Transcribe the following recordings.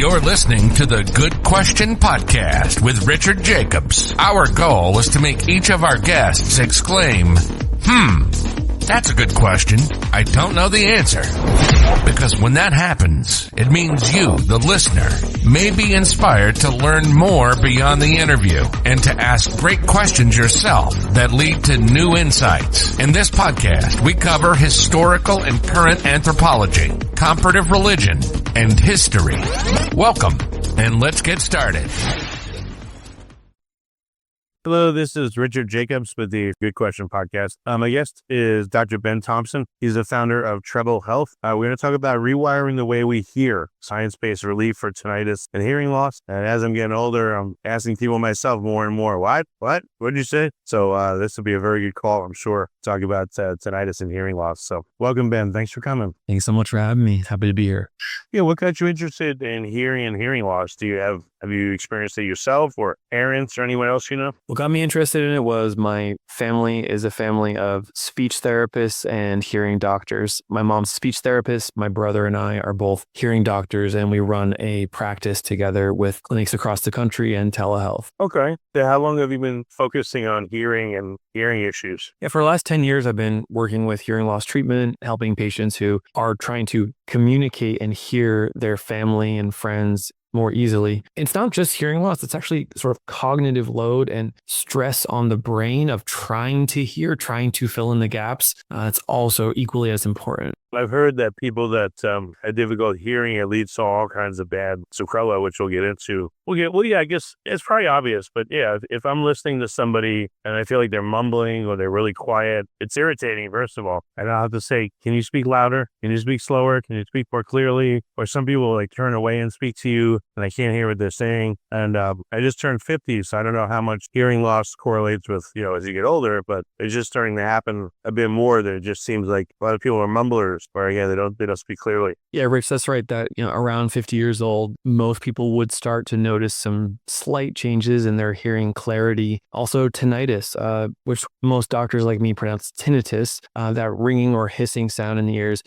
You're listening to the Good Question Podcast with Richard Jacobs. Our goal is to make each of our guests exclaim, that's a good question. I don't know the answer. Because when that happens, it means you, the listener, may be inspired to learn more beyond the interview and to ask great questions yourself that lead to new insights. In this podcast, we cover historical and current anthropology, comparative religion, and history. Welcome, and let's get started. Hello, this is Richard Jacobs with the Good Question Podcast. My guest is Dr. Ben Thompson. He's the founder of Treble Health. We're going to talk about rewiring the way we hear, science-based relief for tinnitus and hearing loss. And as I'm getting older, I'm asking people myself more and more, what did you say? So this will be a very good call, I'm sure, talking about tinnitus and hearing loss. So welcome, Ben. Thanks for coming. Thanks so much for having me. Happy to be here. Yeah, what got you interested in hearing and hearing loss? Have you experienced it yourself or parents or anyone else you know? What got me interested in it was my family is a family of speech therapists and hearing doctors. My mom's a speech therapist. My brother and I are both hearing doctors, and we run a practice together with clinics across the country and telehealth. Okay. So how long have you been focusing on hearing and hearing issues? Yeah, for the last 10 years, I've been working with hearing loss treatment, helping patients who are trying to communicate and hear their family and friends more easily. It's not just hearing loss, it's actually sort of cognitive load and stress on the brain of trying to hear, trying to fill in the gaps. It's also equally as important. I've heard that people that had difficult hearing, it leads to all kinds of bad sequelae, which we'll get into. I guess it's probably obvious, but yeah, if I'm listening to somebody and I feel like they're mumbling or they're really quiet, it's irritating, first of all. And I'll have to say, can you speak louder? Can you speak slower? Can you speak more clearly? Or some people like turn away and speak to you and I can't hear what they're saying. And I just turned 50, so I don't know how much hearing loss correlates with, as you get older, but it's just starting to happen a bit more. That it just seems like a lot of people are mumblers, where again, they don't speak clearly. Yeah, Rich, that's right. That, around 50 years old, most people would start to notice some slight changes in their hearing clarity. Also tinnitus, which most doctors like me pronounce tinnitus, that ringing or hissing sound in the ears.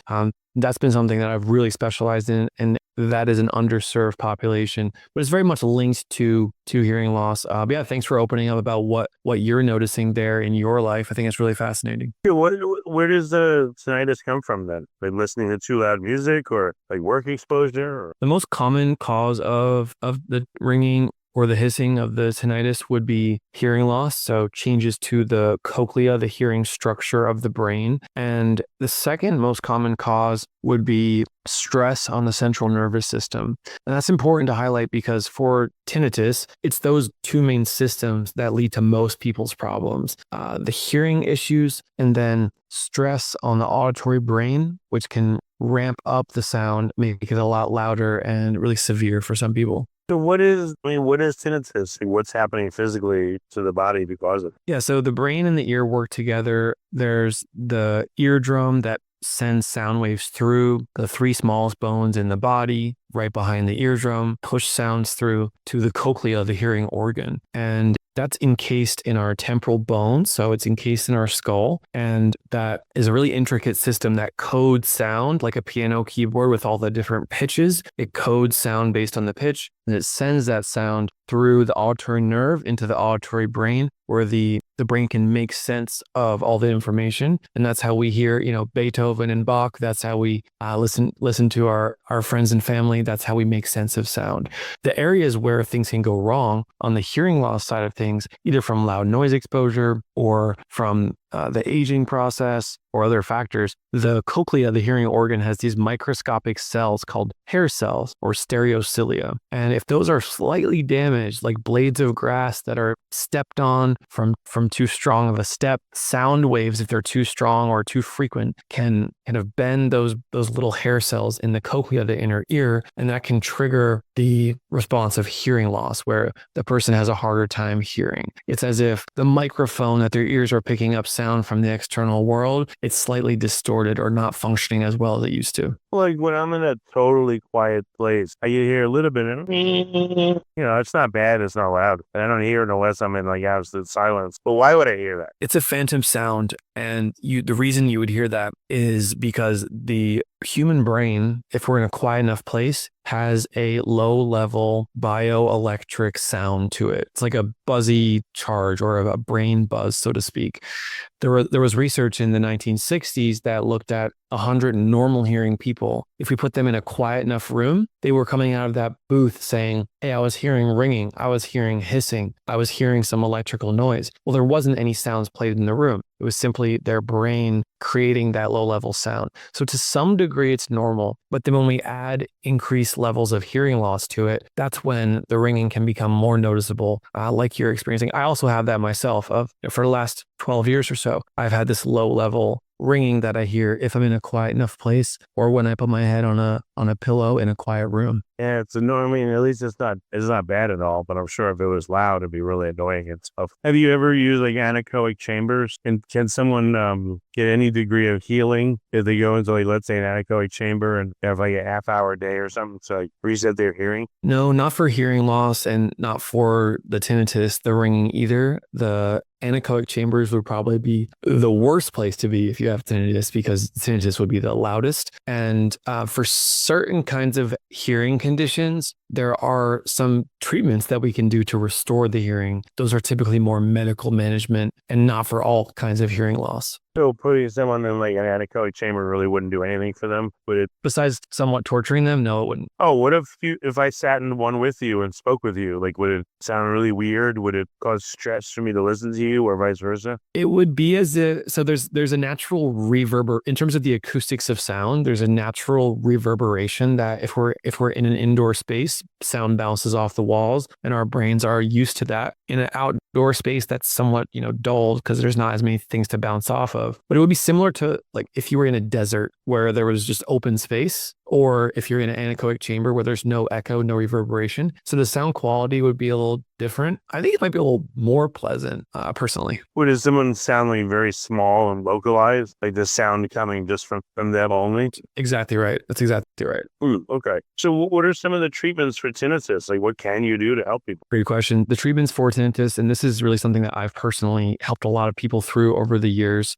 That's been something that I've really specialized in, and that is an underserved population, but it's very much linked to hearing loss. But yeah, thanks for opening up about what you're noticing there in your life. I think it's really fascinating. Where does the tinnitus come from then? Like listening to too loud music or like work exposure? Or? The most common cause of the ringing or the hissing of the tinnitus would be hearing loss, so changes to the cochlea, the hearing structure of the brain. And the second most common cause would be stress on the central nervous system. And that's important to highlight because for tinnitus, it's those two main systems that lead to most people's problems. The hearing issues and then stress on the auditory brain, which can ramp up the sound, make it a lot louder and really severe for some people. So what is tinnitus? What's happening physically to the body because of it? Yeah, so the brain and the ear work together. There's the eardrum that sends sound waves through the three smallest bones in the body, right behind the eardrum, push sounds through to the cochlea, the hearing organ. And that's encased in our temporal bone, so it's encased in our skull, and that is a really intricate system that codes sound like a piano keyboard with all the different pitches. It codes sound based on the pitch, and it sends that sound through the auditory nerve into the auditory brain, where the brain can make sense of all the information. And that's how we hear, Beethoven and Bach. That's how we listen to our friends and family. That's how we make sense of sound. The areas where things can go wrong on the hearing loss side of things, either from loud noise exposure or from the aging process or other factors, the cochlea, the hearing organ, has these microscopic cells called hair cells or stereocilia. And if those are slightly damaged, like blades of grass that are stepped on from too strong of a step, sound waves, if they're too strong or too frequent, can kind of bend those little hair cells in the cochlea, the inner ear, and that can trigger the response of hearing loss, where the person has a harder time hearing. It's as if the microphone that their ears are picking up sound from the external world, it's slightly distorted or not functioning as well as it used to. Like when I'm in a totally quiet place, I hear a little bit of, it's not bad, it's not loud. And I don't hear it unless I'm in like absolute silence. But why would I hear that? It's a phantom sound, and the reason you would hear that is because the human brain, if we're in a quiet enough place, has a low level bioelectric sound to it. It's like a buzzy charge or a brain buzz, so to speak. There was research in the 1960s that looked at 100 normal hearing people. If we put them in a quiet enough room, they were coming out of that booth saying, hey, I was hearing ringing, I was hearing hissing, I was hearing some electrical noise. Well, there wasn't any sounds played in the room. It was simply their brain creating that low level sound. So to some degree, it's normal. But then when we add increased levels of hearing loss to it, that's when the ringing can become more noticeable, like you're experiencing. I also have that myself. For the last 12 years or so, I've had this low level ringing that I hear if I'm in a quiet enough place or when I put my head on a pillow in a quiet room. Yeah, it's annoying. I mean, at least it's not bad at all, but I'm sure if it was loud, it'd be really annoying and stuff. Have you ever used like anechoic chambers? And can someone get any degree of healing if they go into, like, let's say, an anechoic chamber and have like a half-hour day or something to like reset their hearing? No, not for hearing loss and not for the tinnitus, the ringing either. The anechoic chambers would probably be the worst place to be if you have tinnitus, because tinnitus would be the loudest. And for certain kinds of hearing conditions, there are some treatments that we can do to restore the hearing. Those are typically more medical management and not for all kinds of hearing loss. So putting someone in like an anechoic chamber really wouldn't do anything for them, would it? Besides somewhat torturing them, no, it wouldn't. Oh, what if I sat in one with you and spoke with you? Like, would it sound really weird? Would it cause stress for me to listen to you, or vice versa? It would be so there's a natural reverber in terms of the acoustics of sound. There's a natural reverberation that if we're in an indoor space, sound bounces off the walls, and our brains are used to that. In an outdoor space, that's somewhat dulled because there's not as many things to bounce off of. But it would be similar to like if you were in a desert where there was just open space, or if you're in an anechoic chamber where there's no echo, no reverberation. So the sound quality would be a little different. I think it might be a little more pleasant, personally. Would someone sound like very small and localized, like the sound coming just from them only? Exactly right. That's exactly right. Okay. So what are some of the treatments for tinnitus? Like, what can you do to help people? Great question. The treatments for tinnitus, and this is really something that I've personally helped a lot of people through over the years.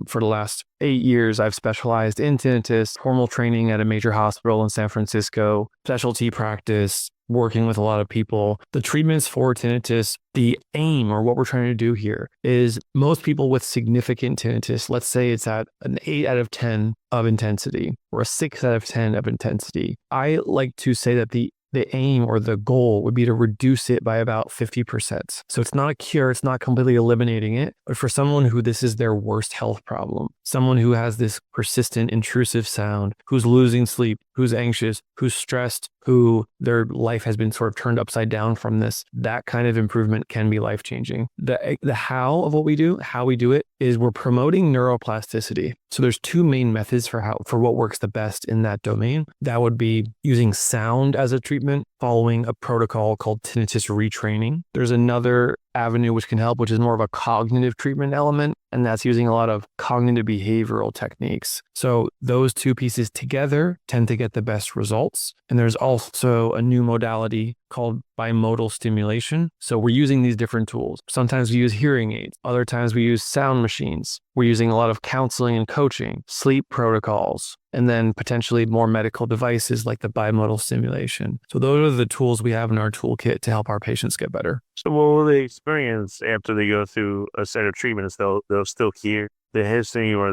For the last 8 years, I've specialized in tinnitus, formal training at a major hospital in San Francisco, specialty practice, working with a lot of people. The treatments for tinnitus, the aim or what we're trying to do here is most people with significant tinnitus, let's say it's at an 8 out of 10 of intensity or a 6 out of 10 of intensity. I like to say that the aim or the goal would be to reduce it by about 50%. So it's not a cure, it's not completely eliminating it, but for someone who this is their worst health problem, someone who has this persistent intrusive sound, who's losing sleep, who's anxious, who's stressed, who their life has been sort of turned upside down from this, that kind of improvement can be life-changing. The how of what we do, how we do it, is we're promoting neuroplasticity. So there's two main methods for what works the best in that domain. That would be using sound as a treatment, following a protocol called tinnitus retraining. There's another avenue which can help, which is more of a cognitive treatment element, and that's using a lot of cognitive behavioral techniques. So those two pieces together tend to get the best results. And there's also a new modality called bimodal stimulation. So we're using these different tools. Sometimes we use hearing aids. Other times we use sound machines. We're using a lot of counseling and coaching, sleep protocols, and then potentially more medical devices like the bimodal stimulation. So those are the tools we have in our toolkit to help our patients get better. So what will they experience after they go through a set of treatments? They'll still hear the hissing or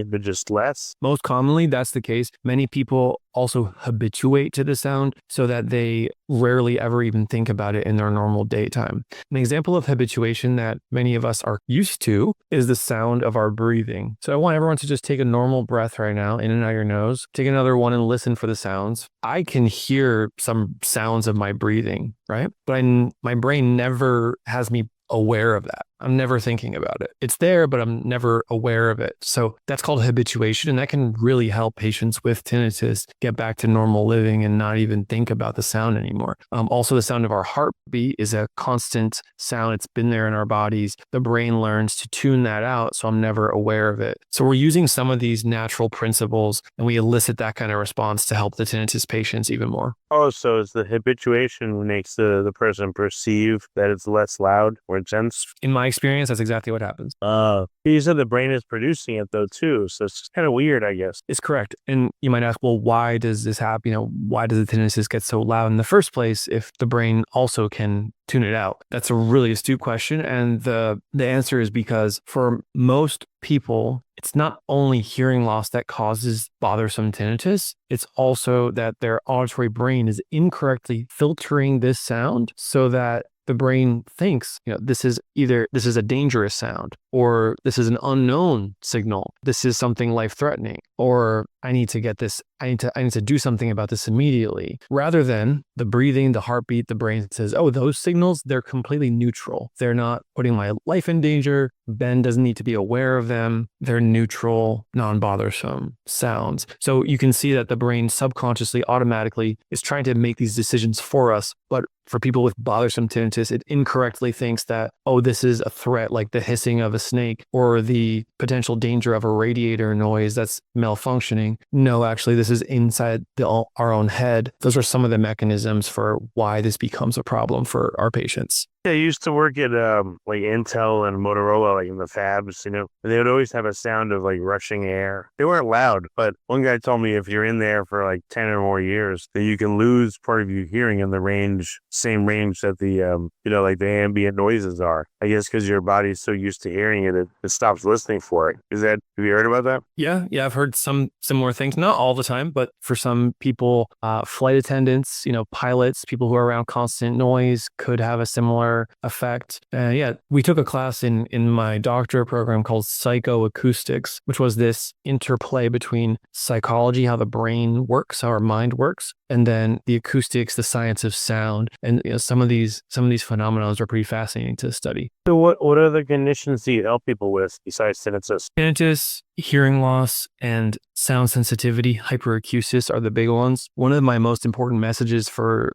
but just less? Most commonly, that's the case. Many people also habituate to the sound so that they rarely ever even think about it in their normal daytime. An example of habituation that many of us are used to is the sound of our breathing. So I want everyone to just take a normal breath right now, in and out your nose. Take another one and listen for the sounds. I can hear some sounds of my breathing, right? But my brain never has me aware of that. I'm never thinking about it. It's there, but I'm never aware of it. So that's called habituation, and that can really help patients with tinnitus get back to normal living and not even think about the sound anymore. Also, the sound of our heartbeat is a constant sound. It's been there in our bodies. The brain learns to tune that out, so I'm never aware of it. So we're using some of these natural principles, and we elicit that kind of response to help the tinnitus patients even more. Oh, so it's the habituation makes the person perceive that it's less loud or intense? In my experience, that's exactly what happens. You said the brain is producing it though too, so it's kind of weird, I guess. It's correct. And you might ask, well, why does this happen? Why does the tinnitus get so loud in the first place if the brain also can tune it out? That's a really astute question. And the answer is because for most people, it's not only hearing loss that causes bothersome tinnitus, it's also that their auditory brain is incorrectly filtering this sound so that the brain thinks, this is a dangerous sound, or this is an unknown signal. This is something life-threatening, or I need to get this. I need to do something about this immediately. Rather than the breathing, the heartbeat, the brain says, oh, those signals, they're completely neutral. They're not putting my life in danger. Ben doesn't need to be aware of them. They're neutral, non-bothersome sounds. So you can see that the brain subconsciously, automatically is trying to make these decisions for us. But for people with bothersome tinnitus, it incorrectly thinks that, oh, this is a threat, like the hissing of a snake or the potential danger of a radiator noise that's malfunctioning. No, actually, this is inside our own head. Those are some of the mechanisms for why this becomes a problem for our patients. I used to work at like Intel and Motorola, like in the fabs, and they would always have a sound of like rushing air. They weren't loud, but one guy told me if you're in there for like 10 or more years, that you can lose part of your hearing in the same range that the like the ambient noises are. I guess because your body's so used to hearing it, it stops listening for it. Have you heard about that? Yeah, I've heard some similar things, not all the time, but for some people, flight attendants, pilots, people who are around constant noise could have a similar effect. We took a class in my doctorate program called psychoacoustics, which was this interplay between psychology, how the brain works, how our mind works, and then the acoustics, the science of sound. And some of these phenomena are pretty fascinating to study. So what other conditions do you help people with besides tinnitus? Tinnitus, hearing loss, and sound sensitivity, hyperacusis are the big ones. One of my most important messages for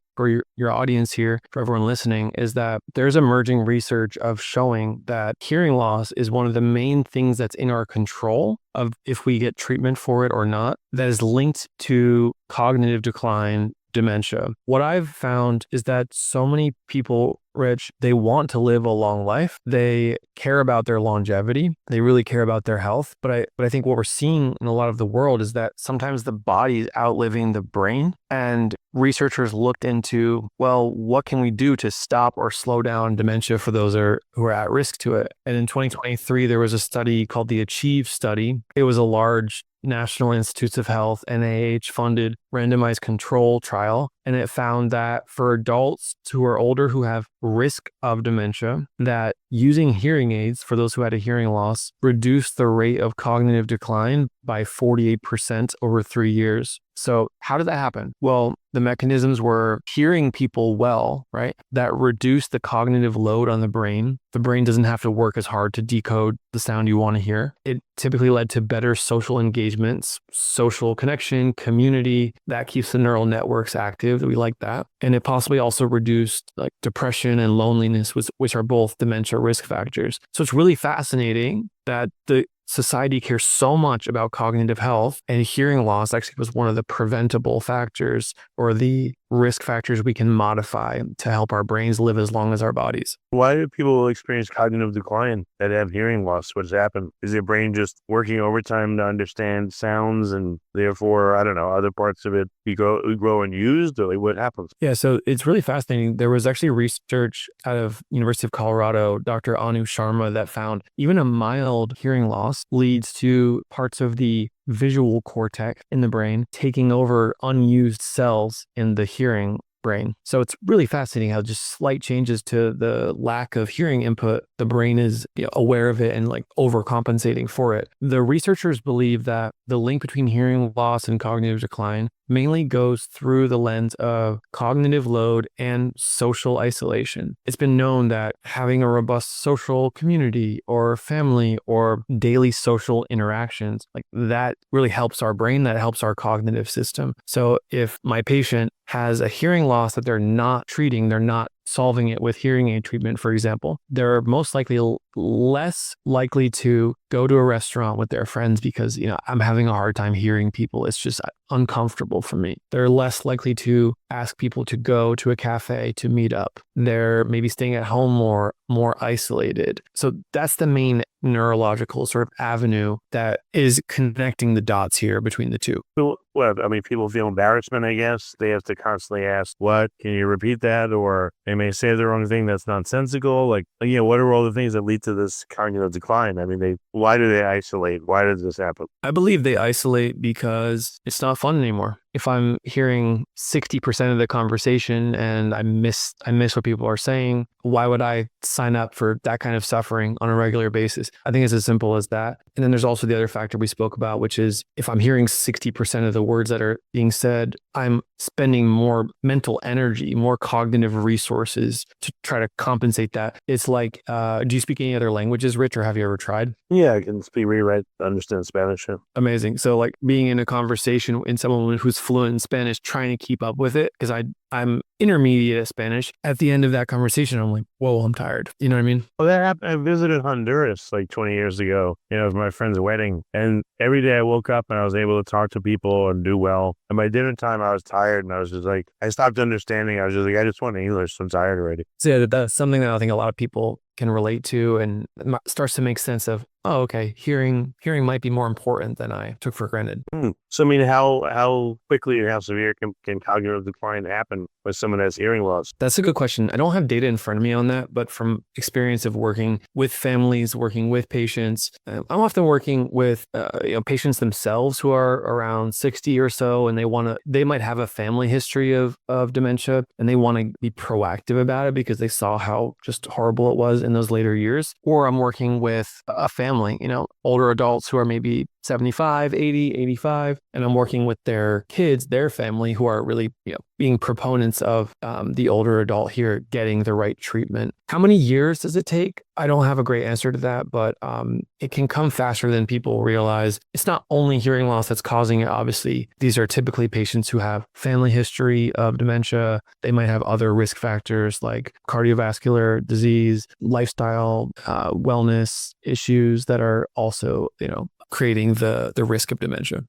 your audience here, for everyone listening, is that there's emerging research of showing that hearing loss is one of the main things that's in our control of if we get treatment for it or not, that is linked to cognitive decline, dementia. What I've found is that so many people, Rich, they want to live a long life. They care about their longevity. They really care about their health. But I think what we're seeing in a lot of the world is that sometimes the body is outliving the brain. And researchers looked into, well, what can we do to stop or slow down dementia for those who are at risk to it? And in 2023, there was a study called the ACHIEVE study. It was a large National Institutes of Health, NIH-funded randomized control trial. And it found that for adults who are older who have risk of dementia, that using hearing aids for those who had a hearing loss reduced the rate of cognitive decline by 48% over 3 years. So how did that happen? Well, the mechanisms were hearing people well, right? That reduced the cognitive load on the brain. The brain doesn't have to work as hard to decode the sound you want to hear. It typically led to better social engagements, social connection, community. That keeps the neural networks active. We like that. And it possibly also reduced like depression and loneliness, which are both dementia risk factors. So it's really fascinating that the society cares so much about cognitive health, and hearing loss actually was one of the preventable factors or the risk factors we can modify to help our brains live as long as our bodies. Why do people experience cognitive decline that have hearing loss? What's happened? Is their brain just working overtime to understand sounds and therefore, I don't know, other parts of it grow unused? Or like what happens? Yeah, so it's really fascinating. There was actually research out of University of Colorado, Dr. Anu Sharma, that found even a mild hearing loss leads to parts of the visual cortex in the brain taking over unused cells in the hearing brain. So it's really fascinating how just slight changes to the lack of hearing input, the brain is aware of it and like overcompensating for it. The researchers believe that the link between hearing loss and cognitive decline mainly goes through the lens of cognitive load and social isolation. It's been known that having a robust social community or family or daily social interactions, like that really helps our brain, that helps our cognitive system. So if my patient has a hearing loss that they're not treating, they're not solving it with hearing aid treatment, for example, they're most likely less likely to go to a restaurant with their friends because, I'm having a hard time hearing people. It's just uncomfortable for me. They're less likely to ask people to go to a cafe to meet up. They're maybe staying at home more isolated. So that's the main neurological sort of avenue that is connecting the dots here between the two. People feel embarrassment, I guess. They have to constantly ask, what? Can you repeat that? Or they may say the wrong thing that's nonsensical. What are all the things that lead to this cognitive decline? Why do they isolate? Why does this happen? I believe they isolate because it's not fun anymore. If I'm hearing 60% of the conversation and I miss what people are saying, why would I sign up for that kind of suffering on a regular basis? I think it's as simple as that. And then there's also the other factor we spoke about, which is if I'm hearing 60% of the words that are being said, I'm spending more mental energy, more cognitive resources to try to compensate that. It's like, do you speak any other languages, Rich, or have you ever tried? Yeah, I can speak, rewrite, understand Spanish. Yeah. Amazing. So like being in a conversation in someone who's fluent in Spanish, trying to keep up with it, because I'm intermediate at Spanish. At the end of that conversation, I'm like, whoa, I'm tired. You know what I mean? Well, that happened. I visited Honduras like 20 years ago, for my friend's wedding. And every day I woke up and I was able to talk to people and do well. And by dinner time, I was tired and I was just like, I stopped understanding. I was just like, I just want English. I'm tired already. So yeah, that's something that I think a lot of people can relate to, and it starts to make sense of, oh, okay, hearing might be more important than I took for granted. So, how quickly or how severe can cognitive decline happen with someone that has hearing loss? That's a good question. I don't have data in front of me on that, but from experience of working with families, working with patients, I'm often working with patients themselves who are around 60 or so, and they might have a family history of dementia, and they want to be proactive about it because they saw how just horrible it was in those later years. Or I'm working with a family, older adults who are maybe 75, 80, 85, and I'm working with their kids, their family, who are really, being proponents of the older adult here getting the right treatment. How many years does it take? I don't have a great answer to that, but it can come faster than people realize. It's not only hearing loss that's causing it. Obviously, these are typically patients who have family history of dementia. They might have other risk factors like cardiovascular disease, lifestyle, wellness issues that are also, creating the risk of dementia.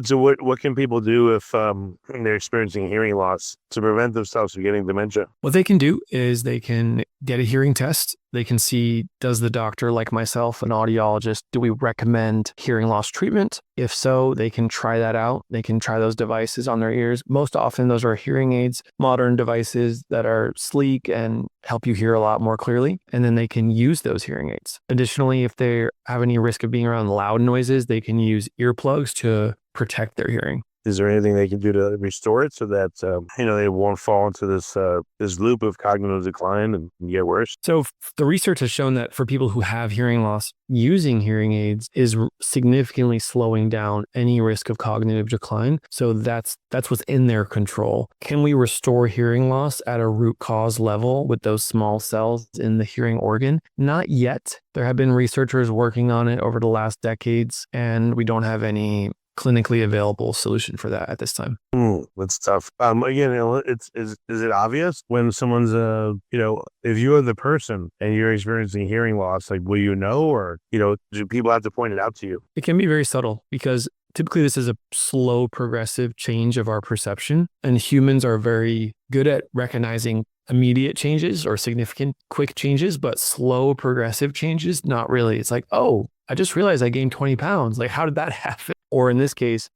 So what can people do if they're experiencing hearing loss to prevent themselves from getting dementia? What they can do is they can get a hearing test. They can see, does the doctor, like myself, an audiologist, do we recommend hearing loss treatment? If so, they can try that out. They can try those devices on their ears. Most often, those are hearing aids, modern devices that are sleek and help you hear a lot more clearly. And then they can use those hearing aids. Additionally, if they have any risk of being around loud noises, they can use earplugs to protect their hearing. Is there anything they can do to restore it so that they won't fall into this loop of cognitive decline and get worse? So the research has shown that for people who have hearing loss, using hearing aids is significantly slowing down any risk of cognitive decline. So that's what's in their control. Can we restore hearing loss at a root cause level with those small cells in the hearing organ? Not yet. There have been researchers working on it over the last decades, and we don't have any clinically available solution for that at this time. That's tough. Again, is it obvious when someone's if you're the person and you're experiencing hearing loss, like, will you know, or do people have to point it out to you? It can be very subtle because typically this is a slow progressive change of our perception, and humans are very good at recognizing immediate changes or significant quick changes, but slow progressive changes, not really. It's like, oh, I just realized I gained 20 pounds. Like, how did that happen? Or in this case,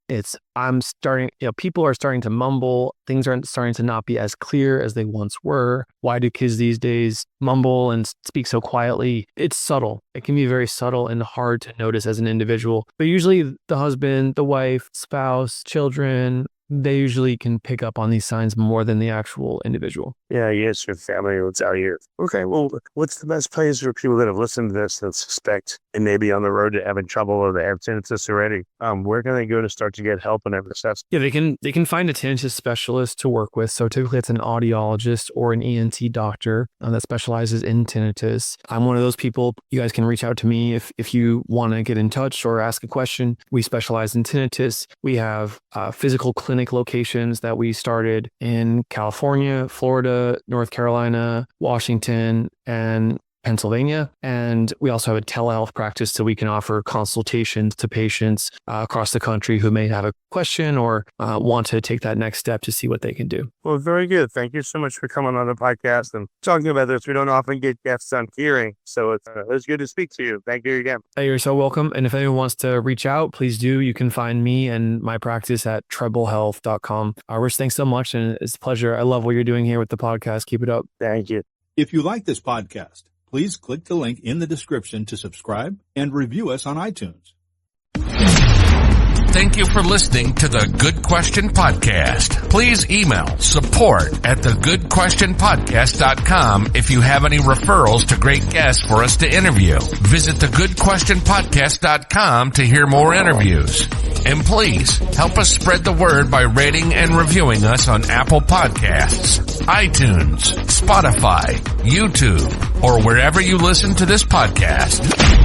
people are starting to mumble. Things are starting to not be as clear as they once were. Why do kids these days mumble and speak so quietly? It's subtle. It can be very subtle and hard to notice as an individual. But usually the husband, the wife, spouse, children, they usually can pick up on these signs more than the actual individual. Yeah, yes, your family will tell you. Okay, well, what's the best place for people that have listened to this that suspect and maybe on the road to having trouble or they have tinnitus already? Where can they go to start to get help and have assessed? Yeah, they can find a tinnitus specialist to work with. So typically it's an audiologist or an ENT doctor that specializes in tinnitus. I'm one of those people. You guys can reach out to me if you want to get in touch or ask a question. We specialize in tinnitus. We have physical clinics clinic locations that we started in California, Florida, North Carolina, Washington, and Pennsylvania. And we also have a telehealth practice, so we can offer consultations to patients across the country who may have a question or want to take that next step to see what they can do. Well, very good. Thank you so much for coming on the podcast and talking about this. We don't often get guests on hearing, so it's good to speak to you. Thank you again. Hey, you're so welcome. And if anyone wants to reach out, please do. You can find me and my practice at treblehealth.com. Rich, thanks so much. And it's a pleasure. I love what you're doing here with the podcast. Keep it up. Thank you. If you like this podcast, please click the link in the description to subscribe and review us on iTunes. Thank you for listening to the Good Question Podcast. Please email support@thegoodquestionpodcast.com if you have any referrals to great guests for us to interview. Visit thegoodquestionpodcast.com to hear more interviews. And please help us spread the word by rating and reviewing us on Apple Podcasts, iTunes, Spotify, YouTube, or wherever you listen to this podcast.